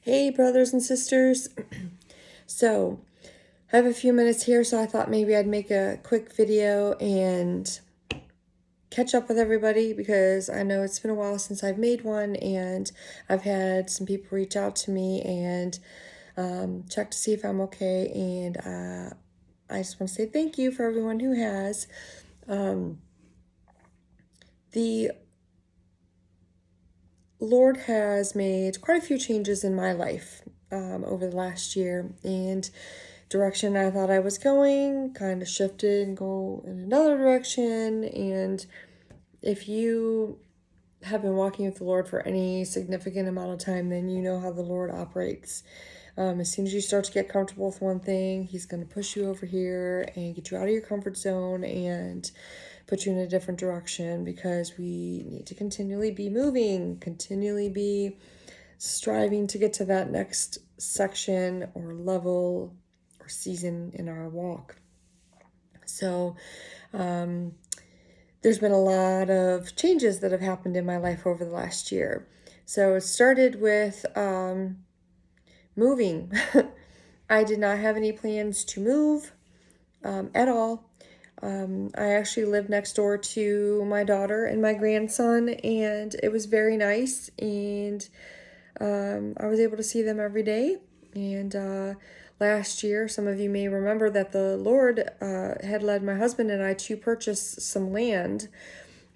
Hey, brothers and sisters. So, I have a few minutes here, so I thought maybe I'd make a quick video and catch up with everybody because I know it's been a while since I've made one, and I've had some people reach out to me and check to see if I'm okay. And I just want to say thank you for everyone who has. The Lord has made quite a few changes in my life over the last year, and direction I thought I was going kind of shifted and go in another direction. And if you have been walking with the Lord for any significant amount of time, then you know how the Lord operates. As soon as you start to get comfortable with one thing, He's going to push you over here and get you out of your comfort zone and put you in a different direction, because we need to continually be moving, continually be striving to get to that next section or level or season in our walk. So, there's been a lot of changes that have happened in my life over the last year. So it started with moving. I did not have any plans to move at all. I actually lived next door to my daughter and my grandson, and it was very nice. And I was able to see them every day. And last year, some of you may remember that the Lord had led my husband and I to purchase some land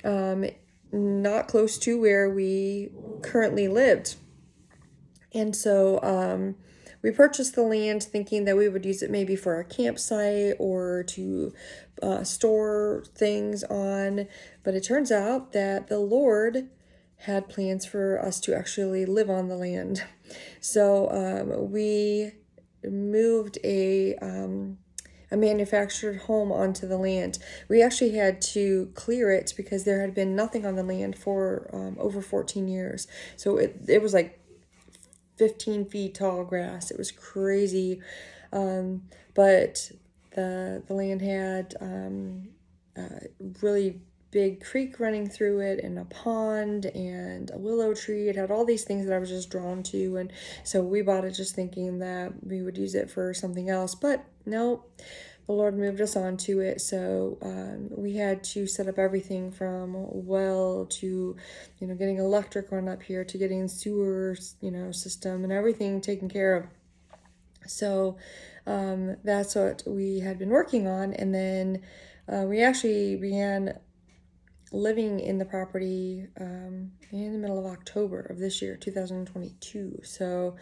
not close to where we currently lived. And so we purchased the land thinking that we would use it maybe for a campsite or to store things on. But it turns out that the Lord had plans for us to actually live on the land. So we moved a manufactured home onto the land. We actually had to clear it because there had been nothing on the land for over 14 years. So it was like 15 feet tall grass. It was crazy. But the land had really big creek running through it, and a pond and a willow tree. It had all these things that I was just drawn to, and so we bought it just thinking that we would use it for something else. But no, the Lord moved us onto it. So we had to set up everything from well to, getting electric run up here, to getting sewer, system and everything taken care of. So that's what we had been working on. And then we actually began living in the property in the middle of October of this year, 2022. So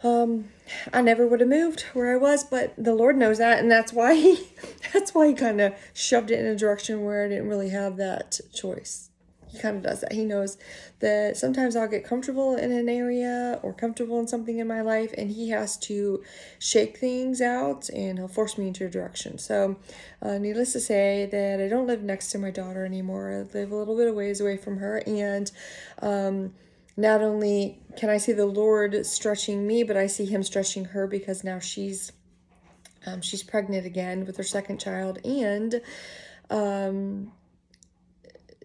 I never would have moved where I was, but the Lord knows that, and that's why he kind of shoved it in a direction where I didn't really have that choice. He kind of does that. He knows that sometimes I'll get comfortable in an area or comfortable in something in my life, and He has to shake things out, and He'll force me into a direction. So needless to say that I don't live next to my daughter anymore. I live a little bit of ways away from her, and not only can I see the Lord stretching me, but I see Him stretching her, because now she's pregnant again with her second child, and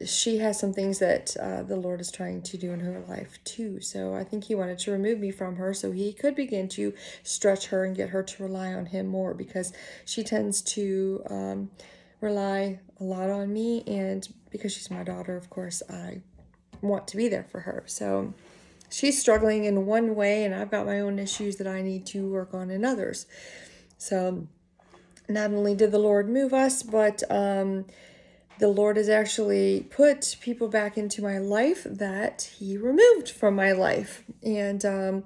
she has some things that the Lord is trying to do in her life too. So I think He wanted to remove me from her so He could begin to stretch her and get her to rely on Him more, because she tends to rely a lot on me, and because she's my daughter, of course, I want to be there for her. So she's struggling in one way, and I've got my own issues that I need to work on in others. So not only did the Lord move us, but the Lord has actually put people back into my life that He removed from my life. And some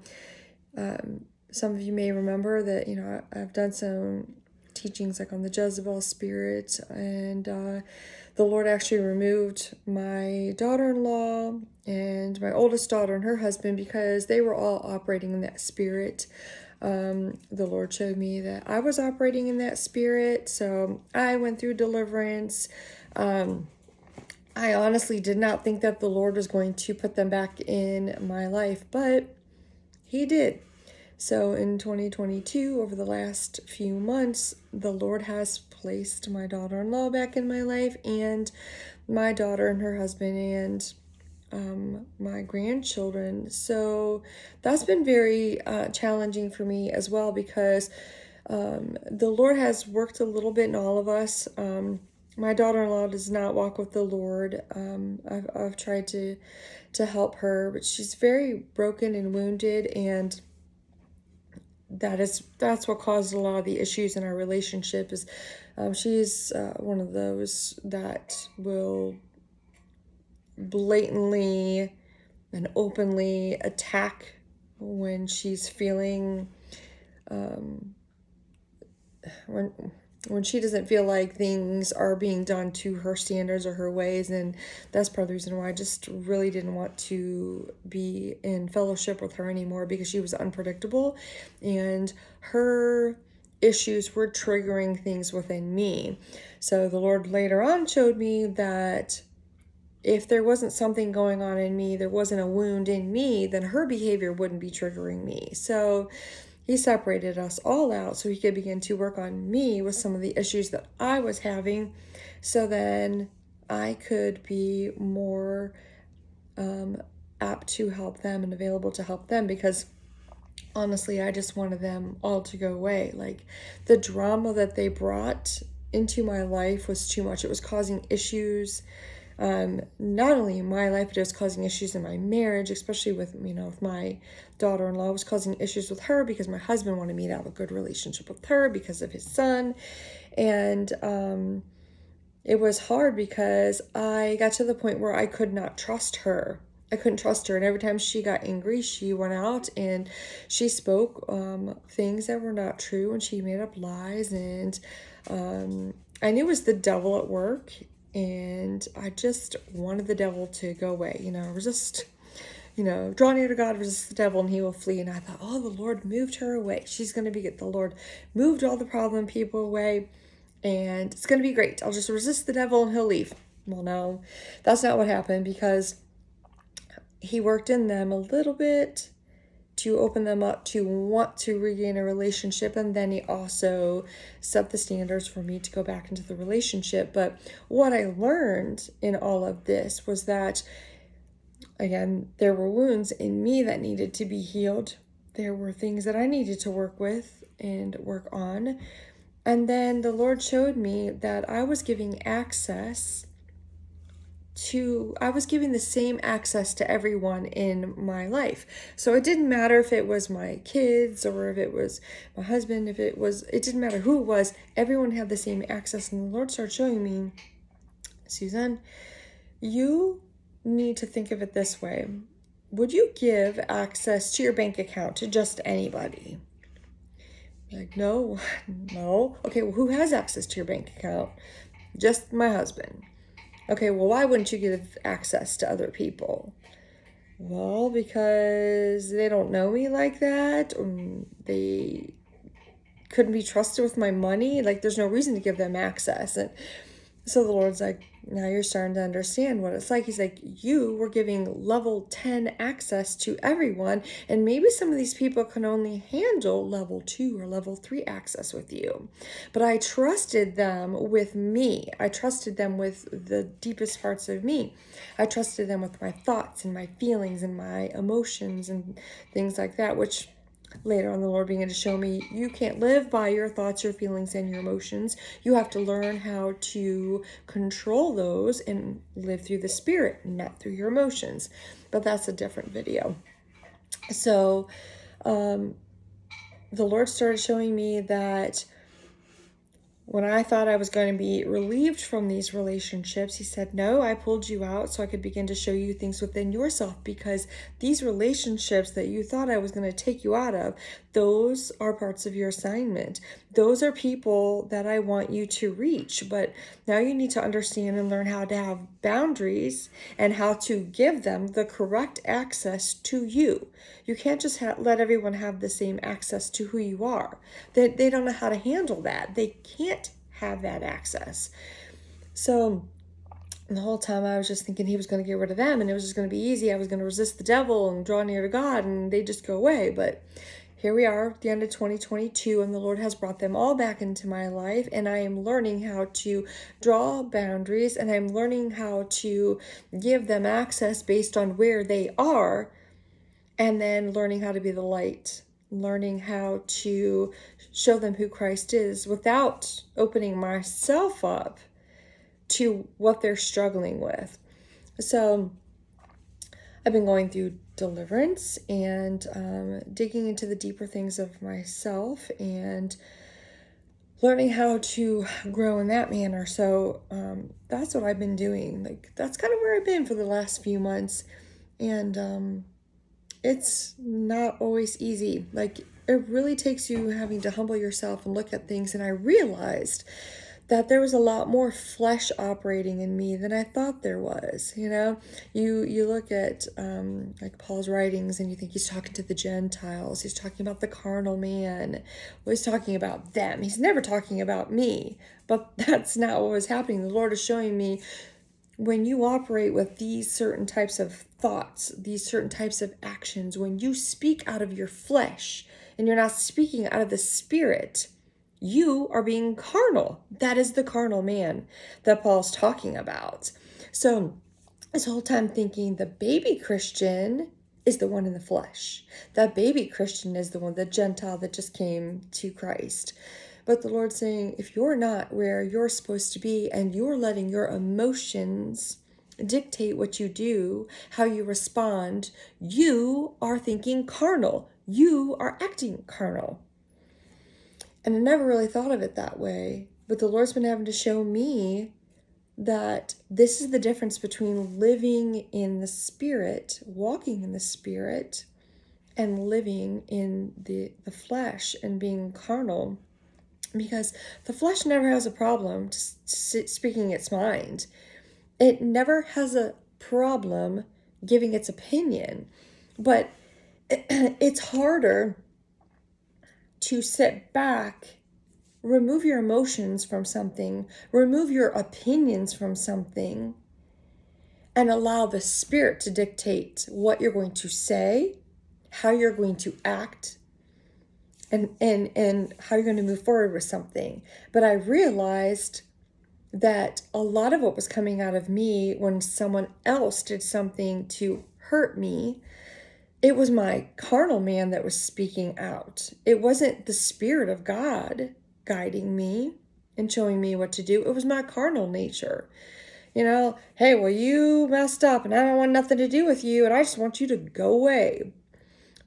of you may remember that, I've done some teachings like on the Jezebel spirit, and the Lord actually removed my daughter-in-law and my oldest daughter and her husband, because they were all operating in that spirit. The Lord showed me that I was operating in that spirit, so I went through deliverance. I honestly did not think that the Lord was going to put them back in my life, but He did. So in 2022, over the last few months, the Lord has placed my daughter-in-law back in my life, and my daughter and her husband, and my grandchildren. So that's been very challenging for me as well, because the Lord has worked a little bit in all of us. My daughter-in-law does not walk with the Lord. I've tried to help her, but she's very broken and wounded, and that's what caused a lot of the issues in our relationship. Is she's one of those that will blatantly and openly attack when she's feeling when she doesn't feel like things are being done to her standards or her ways. And that's part of the reason why I just really didn't want to be in fellowship with her anymore, because she was unpredictable and her issues were triggering things within me. So the Lord later on showed me that if there wasn't something going on in me, there wasn't a wound in me, then her behavior wouldn't be triggering me. So he separated us all out so he could begin to work on me with some of the issues that I was having, so then I could be more apt to help them and available to help them, because honestly, I just wanted them all to go away. Like, the drama that they brought into my life was too much. It was causing issues, not only in my life, but it was causing issues in my marriage, especially with my daughter-in-law. It was causing issues with her because my husband wanted me to have a good relationship with her because of his son. And it was hard because I got to the point where I could not trust her. I couldn't trust her. And every time she got angry, she went out and she spoke things that were not true, and she made up lies. And I knew it was the devil at work. And I just wanted the devil to go away, resist, draw near to God, resist the devil, and he will flee. And I thought, oh, the Lord moved her away. She's going to the Lord moved all the problem people away, and it's going to be great. I'll just resist the devil and he'll leave. Well, no, that's not what happened, because he worked in them a little bit to open them up to want to regain a relationship. And then he also set the standards for me to go back into the relationship. But what I learned in all of this was that, again, there were wounds in me that needed to be healed. There were things that I needed to work with and work on. And then the Lord showed me that I was giving the same access to everyone in my life. So it didn't matter if it was my kids or if it was my husband, it didn't matter who it was, everyone had the same access. And the Lord started showing me, Suzanne, you need to think of it this way. Would you give access to your bank account to just anybody? Like, no. Okay, well, who has access to your bank account? Just my husband. Okay, well, why wouldn't you give access to other people? Well, because they don't know me like that. They couldn't be trusted with my money. Like, there's no reason to give them access. And so the Lord's like, now you're starting to understand what it's like. He's like, you were giving level 10 access to everyone, and maybe some of these people can only handle level 2 or level 3 access with you. But I trusted them with me. I trusted them with the deepest parts of me. I trusted them with my thoughts and my feelings and my emotions and things like that, which later on the Lord began to show me, you can't live by your thoughts, your feelings, and your emotions. You have to learn how to control those and live through the Spirit, not through your emotions. But that's a different video. So the Lord started showing me that when I thought I was going to be relieved from these relationships, he said, no, I pulled you out so I could begin to show you things within yourself, because these relationships that you thought I was going to take you out of, those are parts of your assignment. Those are people that I want you to reach. But now you need to understand and learn how to have boundaries and how to give them the correct access to you. You can't just let everyone have the same access to who you are. They don't know how to handle that. They can't have that access. So the whole time I was just thinking he was going to get rid of them and it was just going to be easy. I was going to resist the devil and draw near to God and they just go away. But here we are at the end of 2022, and the Lord has brought them all back into my life, and I am learning how to draw boundaries, and I'm learning how to give them access based on where they are, and then learning how to be the light, learning how to show them who Christ is without opening myself up to what they're struggling with. So I've been going through deliverance and digging into the deeper things of myself and learning how to grow in that manner. So that's what I've been doing. Like, that's kind of where I've been for the last few months. And it's not always easy. Like, it really takes you having to humble yourself and look at things. And I realized that there was a lot more flesh operating in me than I thought there was. You know, you look at like Paul's writings and you think he's talking to the Gentiles. He's talking about the carnal man. Well, he's talking about them. He's never talking about me. But that's not what was happening. The Lord is showing me, when you operate with these certain types of thoughts, these certain types of actions, when you speak out of your flesh and you're not speaking out of the Spirit, you are being carnal. That is the carnal man that Paul's talking about. So this whole time thinking the baby Christian is the one in the flesh. That baby Christian is the one, the Gentile that just came to Christ. But the Lord's saying, if you're not where you're supposed to be and you're letting your emotions dictate what you do, how you respond, you are thinking carnal. You are acting carnal. And I never really thought of it that way. But the Lord's been having to show me that this is the difference between living in the Spirit, walking in the Spirit, and living in the flesh and being carnal. Because the flesh never has a problem speaking its mind. It never has a problem giving its opinion. But it's harder to sit back, remove your emotions from something, remove your opinions from something, and allow the Spirit to dictate what you're going to say, how you're going to act, and how you're going to move forward with something. But I realized that a lot of what was coming out of me when someone else did something to hurt me, it was my carnal man that was speaking out. It wasn't the Spirit of God guiding me and showing me what to do. It was my carnal nature. You know, hey, well, you messed up and I don't want nothing to do with you and I just want you to go away.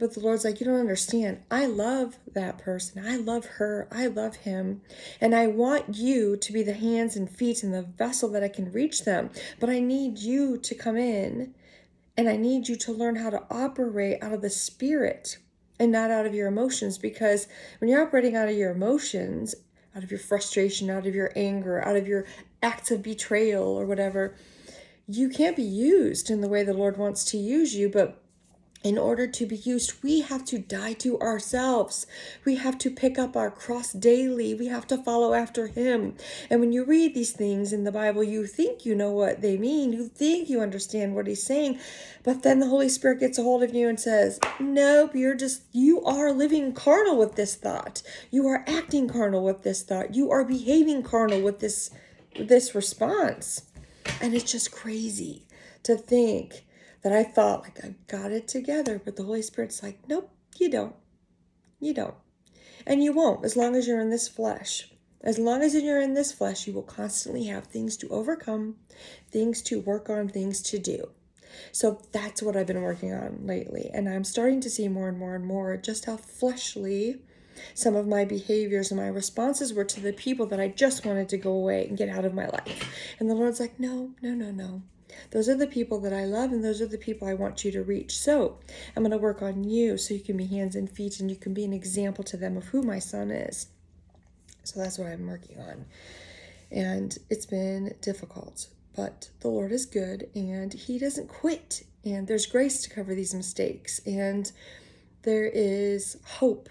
But the Lord's like, you don't understand. I love that person. I love her. I love him. And I want you to be the hands and feet and the vessel that I can reach them. But I need you to come in. And I need you to learn how to operate out of the Spirit and not out of your emotions. Because when you're operating out of your emotions, out of your frustration, out of your anger, out of your acts of betrayal or whatever, you can't be used in the way the Lord wants to use you. But in order to be used, we have to die to ourselves. We have to pick up our cross daily. We have to follow after him. And when you read these things in the Bible, you think you know what they mean. You think you understand what he's saying. But then the Holy Spirit gets a hold of you and says, nope, you are living carnal with this thought. You are acting carnal with this thought. You are behaving carnal with this response. And it's just crazy to think that I thought, like, I got it together, but the Holy Spirit's like, nope, you don't. You don't. And you won't, as long as you're in this flesh. As long as you're in this flesh, you will constantly have things to overcome, things to work on, things to do. So that's what I've been working on lately. And I'm starting to see more and more and more just how fleshly some of my behaviors and my responses were to the people that I just wanted to go away and get out of my life. And the Lord's like, no. Those are the people that I love, and those are the people I want you to reach. So I'm going to work on you so you can be hands and feet, and you can be an example to them of who my son is. So that's what I'm working on. And it's been difficult, but the Lord is good, and he doesn't quit. And there's grace to cover these mistakes, and there is hope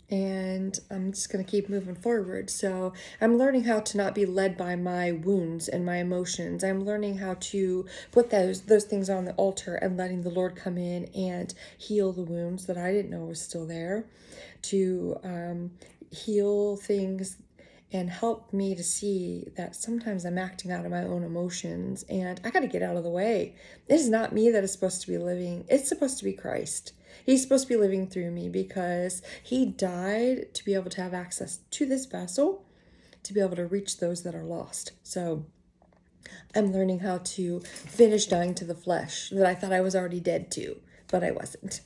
and I'm just going to keep moving forward. So I'm learning how to not be led by my wounds and my emotions. I'm learning how to put those things on the altar and letting the Lord come in and heal the wounds that I didn't know was still there, to heal things and help me to see that sometimes I'm acting out of my own emotions and I got to get out of the way. It is not me that is supposed to be living. It's supposed to be Christ. He's supposed to be living through me because he died to be able to have access to this vessel, to be able to reach those that are lost. So I'm learning how to finish dying to the flesh that I thought I was already dead to, but I wasn't.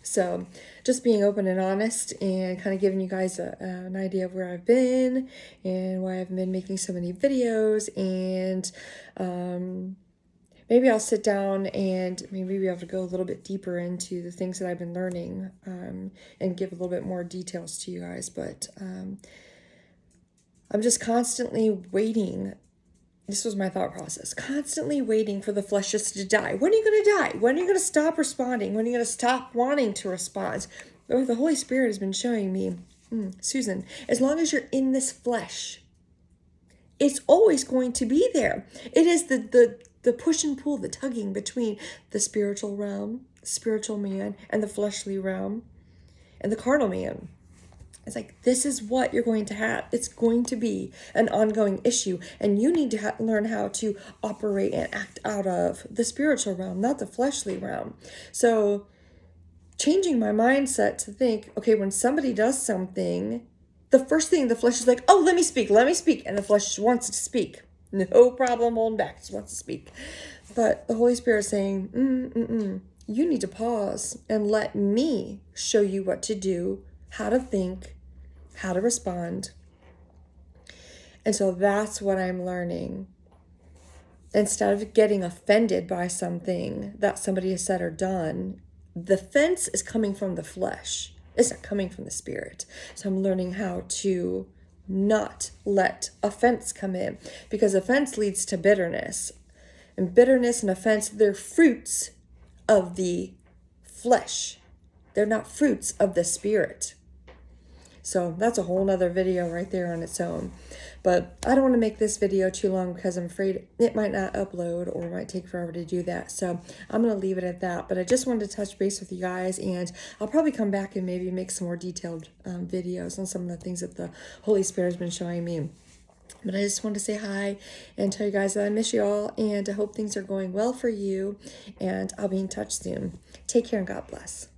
So just being open and honest and kind of giving you guys an idea of where I've been and why I've been making so many videos. And maybe I'll sit down and maybe be able to go a little bit deeper into the things that I've been learning and give a little bit more details to you guys. But I'm just constantly waiting. This was my thought process. Constantly waiting for the flesh just to die. When are you going to die? When are you going to stop responding? When are you going to stop wanting to respond? Oh, the Holy Spirit has been showing me, Susan, as long as you're in this flesh, it's always going to be there. It is the push and pull, the tugging between the spiritual realm, the spiritual man, and the fleshly realm, and the carnal man. It's like, this is what you're going to have. It's going to be an ongoing issue. And you need to learn how to operate and act out of the spiritual realm, not the fleshly realm. So changing my mindset to think, okay, when somebody does something, the first thing the flesh is like, oh, let me speak. And the flesh wants to speak. No problem holding back. Just wants to speak. But the Holy Spirit is saying, you need to pause and let me show you what to do, how to think, how to respond. And so that's what I'm learning. Instead of getting offended by something that somebody has said or done, the offense is coming from the flesh. It's not coming from the spirit. So I'm learning how to not let offense come in, because offense leads to bitterness. And bitterness and offense, they're fruits of the flesh. They're not fruits of the spirit. So that's a whole nother video right there on its own. But I don't want to make this video too long because I'm afraid it might not upload or it might take forever to do that. So I'm going to leave it at that. But I just wanted to touch base with you guys, and I'll probably come back and maybe make some more detailed videos on some of the things that the Holy Spirit has been showing me. But I just wanted to say hi and tell you guys that I miss you all, and I hope things are going well for you, and I'll be in touch soon. Take care and God bless.